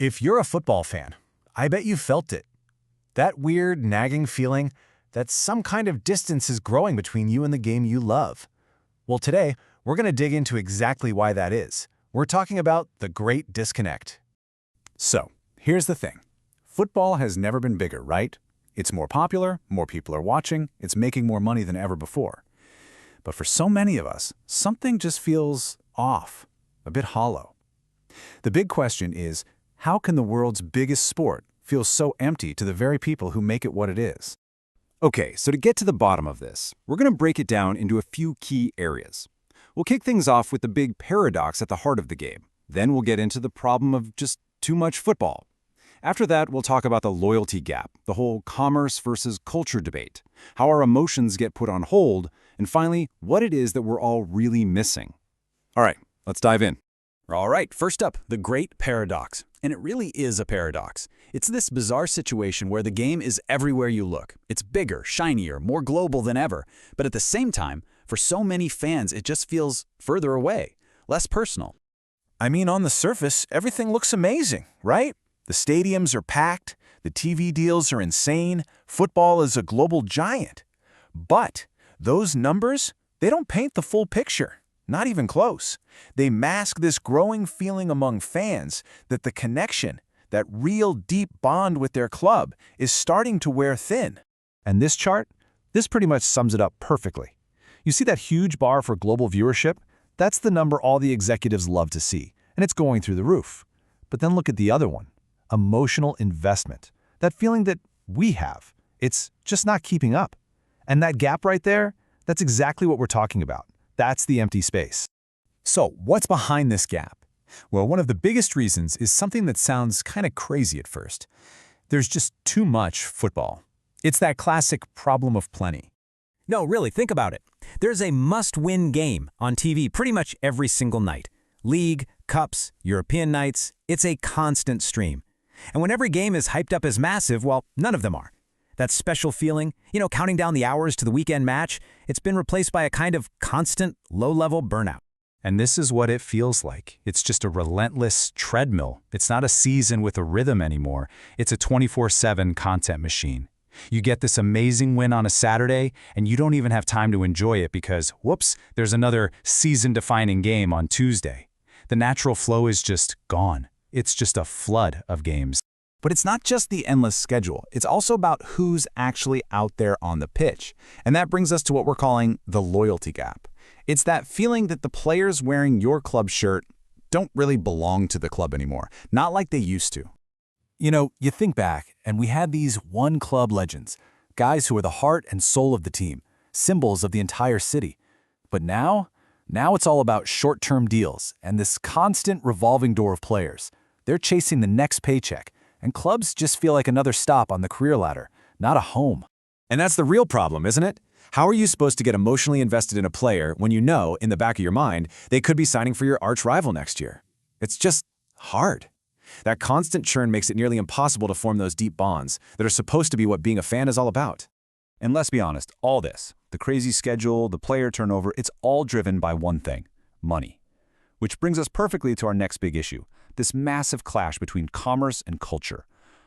If you're a football fan, I bet you felt it. That weird, nagging feeling that some kind of distance is growing between you and the game you love. Well, today, we're going to dig into exactly why that is. We're talking about the great disconnect. So, here's the thing. Football has never been bigger, right? It's more popular, more people are watching, it's making more money than ever before. But for so many of us, something just feels off, a bit hollow. The big question is, how can the world's biggest sport feel so empty to the very people who make it what it is? Okay, so to get to the bottom of this, we're going to break it down into a few key areas. We'll kick things off with the big paradox at the heart of the game. Then we'll get into the problem of just too much football. After that, we'll talk about the loyalty gap, the whole commerce versus culture debate, how our emotions get put on hold, and finally, what it is that we're all really missing. All right, let's dive in. All right, first up, the great paradox. And it really is a paradox. It's this bizarre situation where the game is everywhere you look. It's bigger, shinier, more global than ever. But at the same time, for so many fans, it just feels further away, less personal. I mean, on the surface, everything looks amazing, right? The stadiums are packed, the TV deals are insane, football is a global giant. But those numbers, they don't paint the full picture. Not even close. They mask this growing feeling among fans that the connection, that real deep bond with their club, is starting to wear thin. And this chart, this pretty much sums it up perfectly. You see that huge bar for global viewership? That's the number all the executives love to see, and it's going through the roof. But then look at the other one, emotional investment. That feeling that we have, it's just not keeping up. And that gap right there, that's exactly what we're talking about. That's the empty space. So, what's behind this gap? Well, one of the biggest reasons is something that sounds kind of crazy at first. There's just too much football. It's that classic problem of plenty. No, really, think about it. There's a must-win game on TV pretty much every single night. League, cups, European nights, it's a constant stream. And when every game is hyped up as massive, well, none of them are. That special feeling, counting down the hours to the weekend match, it's been replaced by a kind of constant, low-level burnout. And this is what it feels like. It's just a relentless treadmill. It's not a season with a rhythm anymore. It's a 24/7 content machine. You get this amazing win on a Saturday, and you don't even have time to enjoy it because, whoops, there's another season-defining game on Tuesday. The natural flow is just gone. It's just a flood of games. But it's not just the endless schedule. It's also about who's actually out there on the pitch. And that brings us to what we're calling the loyalty gap. It's that feeling that the players wearing your club shirt don't really belong to the club anymore, not like they used to. You think back, and we had these one-club legends, guys who were the heart and soul of the team, symbols of the entire city. But now it's all about short-term deals and this constant revolving door of players. They're chasing the next paycheck, and clubs just feel like another stop on the career ladder, not a home. And that's the real problem, isn't it? How are you supposed to get emotionally invested in a player when you know, in the back of your mind, they could be signing for your arch rival next year? It's just hard. That constant churn makes it nearly impossible to form those deep bonds that are supposed to be what being a fan is all about. And let's be honest, all this, the crazy schedule, the player turnover, it's all driven by one thing, money. Which brings us perfectly to our next big issue, this massive clash between commerce and culture.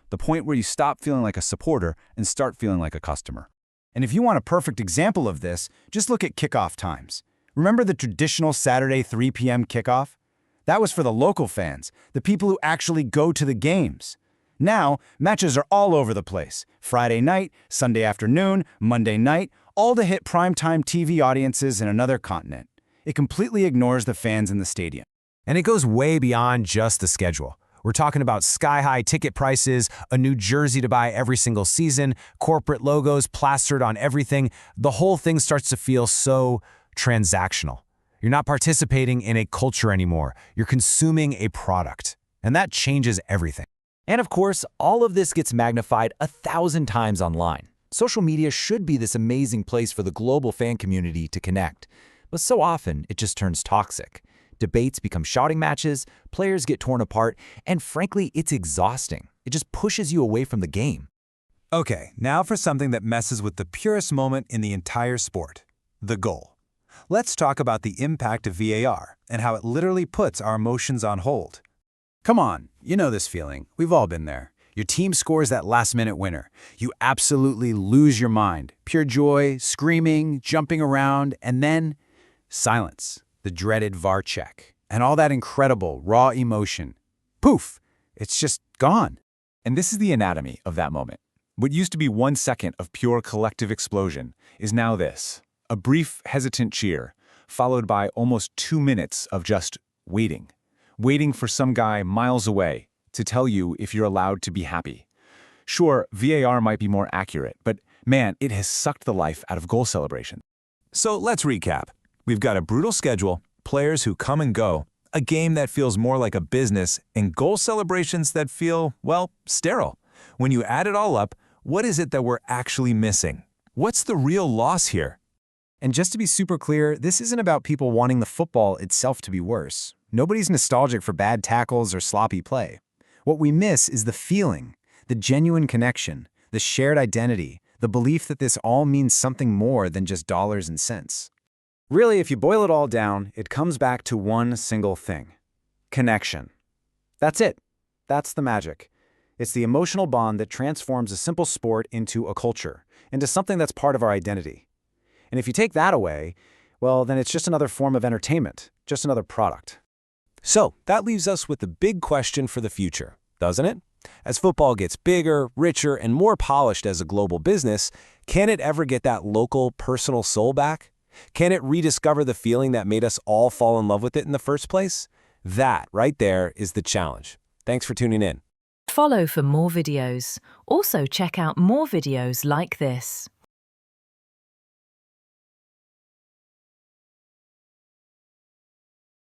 The point where you stop feeling like a supporter and start feeling like a customer. And if you want a perfect example of this, just look at kickoff times. Remember the traditional Saturday 3 p.m. kickoff? That was for the local fans, the people who actually go to the games. Now, matches are all over the place. Friday night, Sunday afternoon, Monday night, all to hit primetime TV audiences in another continent. It completely ignores the fans in the stadium. And it goes way beyond just the schedule. We're talking about sky-high ticket prices, a new jersey to buy every single season, corporate logos plastered on everything. The whole thing starts to feel so transactional. You're not participating in a culture anymore. You're consuming a product. And that changes everything. And of course, all of this gets magnified 1,000 times online. Social media should be this amazing place for the global fan community to connect. But so often, it just turns toxic. Debates become shouting matches, players get torn apart, and frankly, it's exhausting. It just pushes you away from the game. Okay, now for something that messes with the purest moment in the entire sport, the goal. Let's talk about the impact of VAR and how it literally puts our emotions on hold. Come on, You know this feeling. We've all been there. Your team scores that last-minute winner. You absolutely lose your mind. Pure joy, screaming, jumping around, and then silence. The dreaded VAR check. And all that incredible, raw emotion. Poof! It's just gone. And this is the anatomy of that moment. What used to be 1 second of pure collective explosion is now this. A brief, hesitant cheer, followed by almost 2 minutes of just waiting. Waiting for some guy miles away to tell you if you're allowed to be happy. Sure, VAR might be more accurate, but man, it has sucked the life out of goal celebration. So let's recap. We've got a brutal schedule, players who come and go, a game that feels more like a business, and goal celebrations that feel, well, sterile. When you add it all up, what is it that we're actually missing? What's the real loss here? And just to be super clear, this isn't about people wanting the football itself to be worse. Nobody's nostalgic for bad tackles or sloppy play. What we miss is the feeling, the genuine connection, the shared identity, the belief that this all means something more than just dollars and cents. Really, if you boil it all down, it comes back to one single thing. Connection. That's it. That's the magic. It's the emotional bond that transforms a simple sport into a culture, into something that's part of our identity. And if you take that away, well, then it's just another form of entertainment, just another product. So that leaves us with the big question for the future, doesn't it? As football gets bigger, richer, and more polished as a global business, can it ever get that local, personal soul back? Can it rediscover the feeling that made us all fall in love with it in the first place? That, right there, is the challenge. Thanks for tuning in. Follow for more videos. Also check out more videos like this.